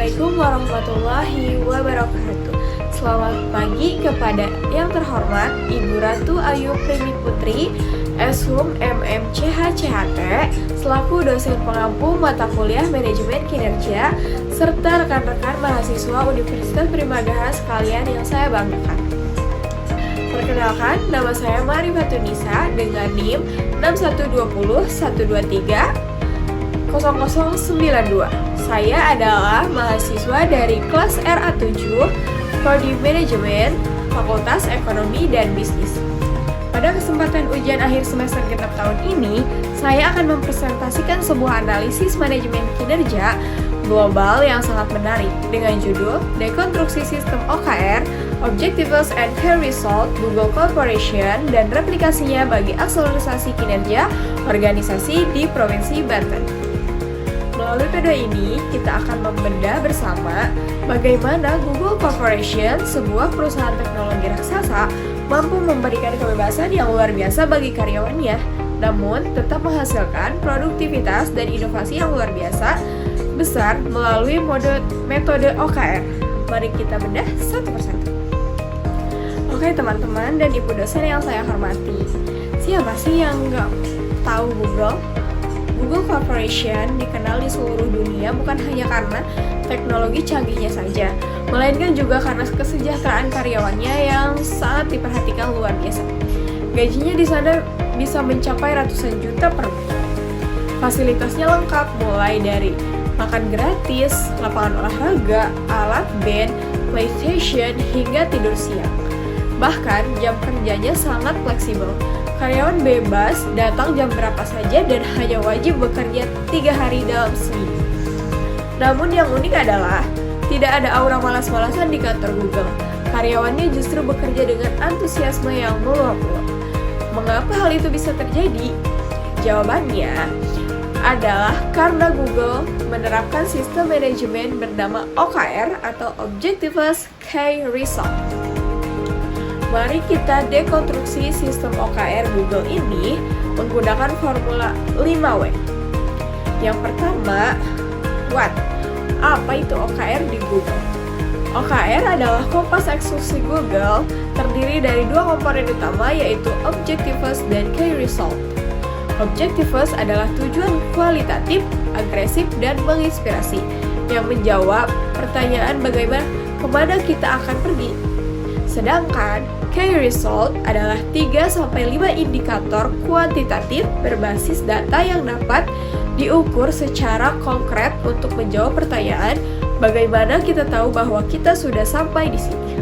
Assalamualaikum warahmatullahi wabarakatuh. Selamat pagi kepada yang terhormat Ibu Ratu Ayu Primi Putri, Eshum MMCH-CHT, selaku dosen pengampu mata kuliah Manajemen Kinerja, serta rekan-rekan mahasiswa Universitas Primagaha sekalian yang saya banggakan. Perkenalkan, nama saya Marifatunisa dengan NIM 612012300092. Saya adalah mahasiswa dari kelas RA7, Prodi Manajemen, Fakultas Ekonomi dan Bisnis. Pada kesempatan ujian akhir semester genap tahun ini, saya akan mempresentasikan sebuah analisis manajemen kinerja global yang sangat menarik dengan judul Dekonstruksi Sistem OKR, Objectives and Key Result Google Corporation dan replikasinya bagi akselerasi kinerja organisasi di Provinsi Banten. Melalui video ini, kita akan membedah bersama bagaimana Google Corporation, sebuah perusahaan teknologi raksasa, mampu memberikan kebebasan yang luar biasa bagi karyawannya, namun tetap menghasilkan produktivitas dan inovasi yang luar biasa besar melalui metode OKR. Mari kita bedah satu persatu. Oke teman-teman dan ibu dosen yang saya hormati, siapa sih yang nggak tahu Google? Google Corporation dikenal di seluruh dunia bukan hanya karena teknologi canggihnya saja, melainkan juga karena kesejahteraan karyawannya yang sangat diperhatikan luar biasa. Gajinya di sana bisa mencapai ratusan juta per bulan. Fasilitasnya lengkap mulai dari makan gratis, lapangan olahraga, alat band, PlayStation, hingga tidur siang. Bahkan jam kerjanya sangat fleksibel. Karyawan bebas datang jam berapa saja dan hanya wajib bekerja 3 hari dalam seminggu. Namun yang unik adalah tidak ada aura malas-malasan di kantor Google. Karyawannya justru bekerja dengan antusiasme yang meluap-luap. Mengapa hal itu bisa terjadi? Jawabannya adalah karena Google menerapkan sistem manajemen bernama OKR atau Objectives Key Result. Mari kita dekonstruksi sistem OKR Google ini menggunakan formula 5W. Yang pertama, what? Apa itu OKR di Google? OKR adalah kompas eksklusi Google, terdiri dari 2 komponen utama yaitu Objectives dan Key Result. Objectives adalah tujuan kualitatif, agresif, dan menginspirasi yang menjawab pertanyaan bagaimana kemana kita akan pergi. Sedangkan Key Result adalah 3-5 indikator kuantitatif berbasis data yang dapat diukur secara konkret untuk menjawab pertanyaan bagaimana kita tahu bahwa kita sudah sampai di sini.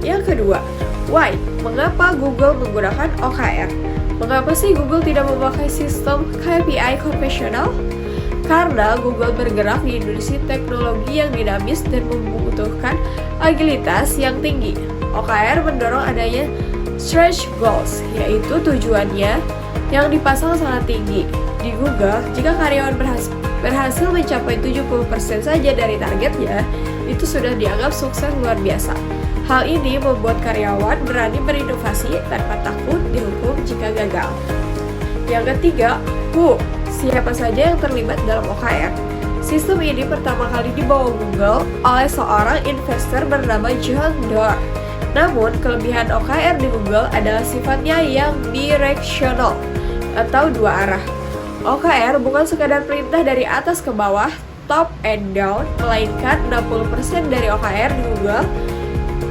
Yang kedua, why? Mengapa Google menggunakan OKR? Mengapa sih Google tidak memakai sistem KPI konvensional? Karena Google bergerak di industri teknologi yang dinamis dan membutuhkan agilitas yang tinggi. OKR mendorong adanya stretch goals, yaitu tujuannya yang dipasang sangat tinggi. Di Google, jika karyawan berhasil mencapai 70% saja dari targetnya, itu sudah dianggap sukses luar biasa. Hal ini membuat karyawan berani berinovasi tanpa takut dihukum jika gagal. Yang ketiga, who? Siapa saja yang terlibat dalam OKR? Sistem ini pertama kali dibawa Google oleh seorang investor bernama John Doerr. Namun, kelebihan OKR di Google adalah sifatnya yang bidirectional atau dua arah. OKR bukan sekadar perintah dari atas ke bawah, top and down, melainkan 60% dari OKR di Google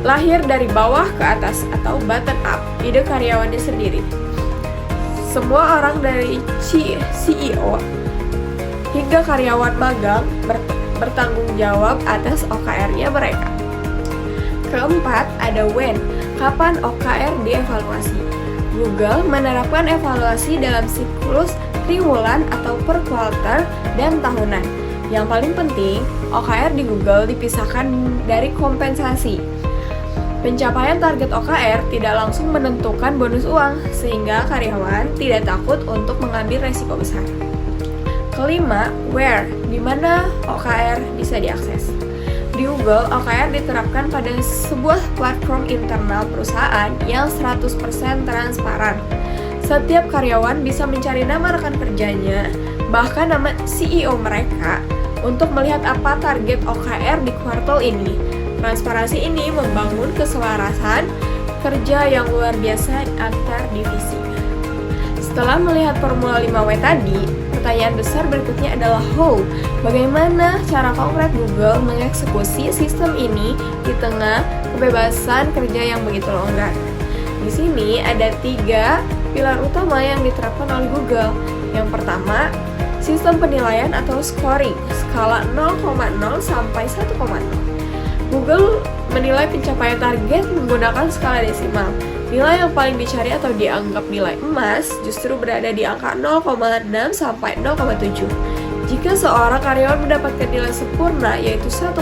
lahir dari bawah ke atas atau bottom up, ide karyawannya sendiri. Semua orang dari CEO hingga karyawan magang bertanggung jawab atas OKR-nya mereka. Keempat, ada when. Kapan OKR dievaluasi? Google menerapkan evaluasi dalam siklus triwulan atau per kuartal dan tahunan. Yang paling penting, OKR di Google dipisahkan dari kompensasi. Pencapaian target OKR tidak langsung menentukan bonus uang, sehingga karyawan tidak takut untuk mengambil resiko besar. Kelima, where. Di mana OKR bisa diakses? Di Google, OKR diterapkan pada sebuah platform internal perusahaan yang 100% transparan. Setiap karyawan bisa mencari nama rekan kerjanya, bahkan nama CEO mereka, untuk melihat apa target OKR di kuartal ini. Transparansi ini membangun keselarasan kerja yang luar biasa antar divisi. Setelah melihat Formula 5W tadi, pertanyaan besar berikutnya adalah how? Bagaimana cara konkret Google mengeksekusi sistem ini di tengah kebebasan kerja yang begitu longgar? Di sini ada 3 pilar utama yang diterapkan oleh Google. Yang pertama, sistem penilaian atau scoring, skala 0,0 sampai 1,0. Google menilai pencapaian target menggunakan skala desimal. Nilai yang paling dicari atau dianggap nilai emas justru berada di angka 0,6 sampai 0,7. Jika seorang karyawan mendapatkan nilai sempurna yaitu 1,0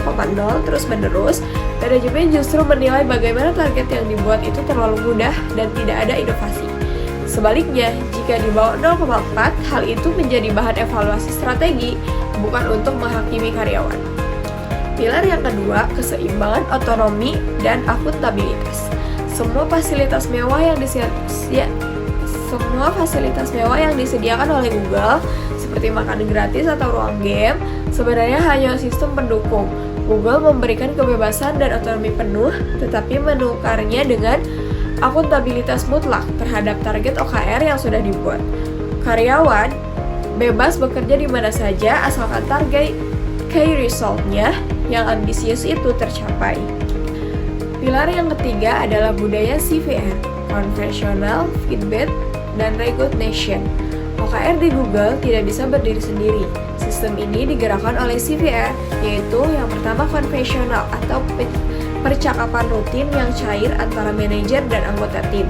terus-menerus, manajemen justru menilai bagaimana target yang dibuat itu terlalu mudah dan tidak ada inovasi. Sebaliknya, jika di bawah 0,4, hal itu menjadi bahan evaluasi strategi, bukan untuk menghakimi karyawan. Pilar yang kedua, keseimbangan otonomi dan akuntabilitas. Semua fasilitas mewah yang disediakan oleh Google, seperti makanan gratis atau ruang game, sebenarnya hanya sistem pendukung. Google memberikan kebebasan dan otonomi penuh, tetapi menukarnya dengan akuntabilitas mutlak terhadap target OKR yang sudah dibuat. Karyawan bebas bekerja di mana saja asalkan target key result-nya yang ambisius itu tercapai. Pilar yang ketiga adalah budaya CVR, Conventional, Feedback, dan Recognition. OKR di Google tidak bisa berdiri sendiri. Sistem ini digerakkan oleh CVR, yaitu yang pertama konvensional atau percakapan rutin yang cair antara manajer dan anggota tim.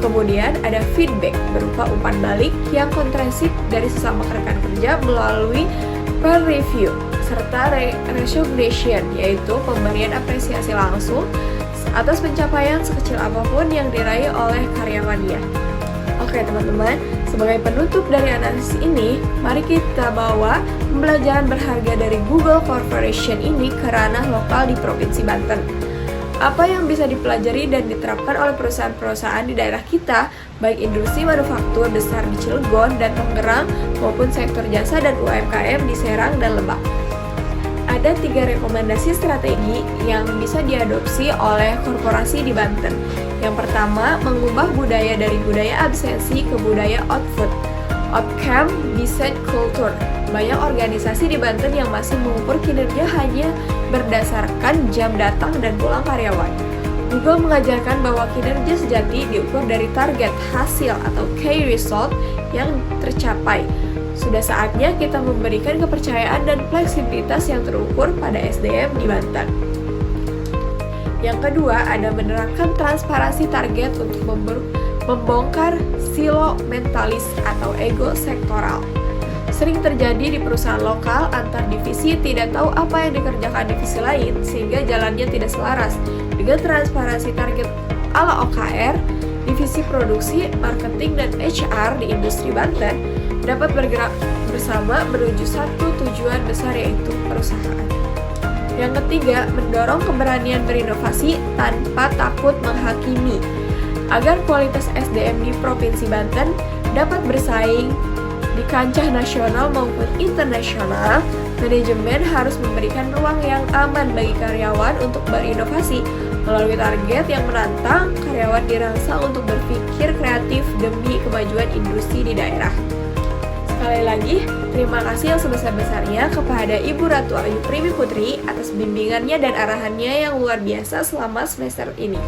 Kemudian ada feedback berupa umpan balik yang kontrasif dari sesama rekan kerja melalui peer review, serta recognition, yaitu pemberian apresiasi langsung atas pencapaian sekecil apapun yang diraih oleh karyawannya. Oke teman-teman, sebagai penutup dari analisis ini, mari kita bawa pembelajaran berharga dari Google Corporation ini ke ranah lokal di Provinsi Banten. Apa yang bisa dipelajari dan diterapkan oleh perusahaan-perusahaan di daerah kita, baik industri manufaktur besar di Cilegon dan Tangerang maupun sektor jasa dan UMKM di Serang dan Lebak. Ada 3 rekomendasi strategi yang bisa diadopsi oleh korporasi di Banten. Yang pertama, mengubah budaya dari budaya absensi ke budaya output, outcome based culture. Banyak organisasi di Banten yang masih mengukur kinerja hanya berdasarkan jam datang dan pulang karyawan. Google mengajarkan bahwa kinerja sejati diukur dari target hasil atau key result yang tercapai. Sudah saatnya kita memberikan kepercayaan dan fleksibilitas yang terukur pada SDM di Banten. Yang kedua, ada menerapkan transparansi target untuk membongkar silo mentalis atau ego sektoral. Sering terjadi di perusahaan lokal, antar divisi tidak tahu apa yang dikerjakan divisi lain, sehingga jalannya tidak selaras. Dengan transparansi target ala OKR, divisi produksi, marketing, dan HR di industri Banten dapat bergerak bersama menuju satu tujuan besar, yaitu perusahaan. Yang ketiga, mendorong keberanian berinovasi tanpa takut menghakimi. Agar kualitas SDM di Provinsi Banten dapat bersaing di kancah nasional maupun internasional, manajemen harus memberikan ruang yang aman bagi karyawan untuk berinovasi. Melalui target yang menantang, karyawan dirangsang untuk berpikir kreatif demi kemajuan industri di daerah. Sekali lagi, terima kasih yang sebesar-besarnya kepada Ibu Ratu Ayu Primi Putri atas bimbingannya dan arahannya yang luar biasa selama semester ini.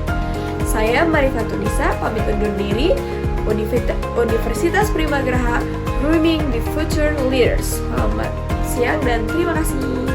Saya Marifa Tunisa, pamit undur diri. Universitas Primagraha, Grooming the Future Leaders. Selamat siang dan terima kasih.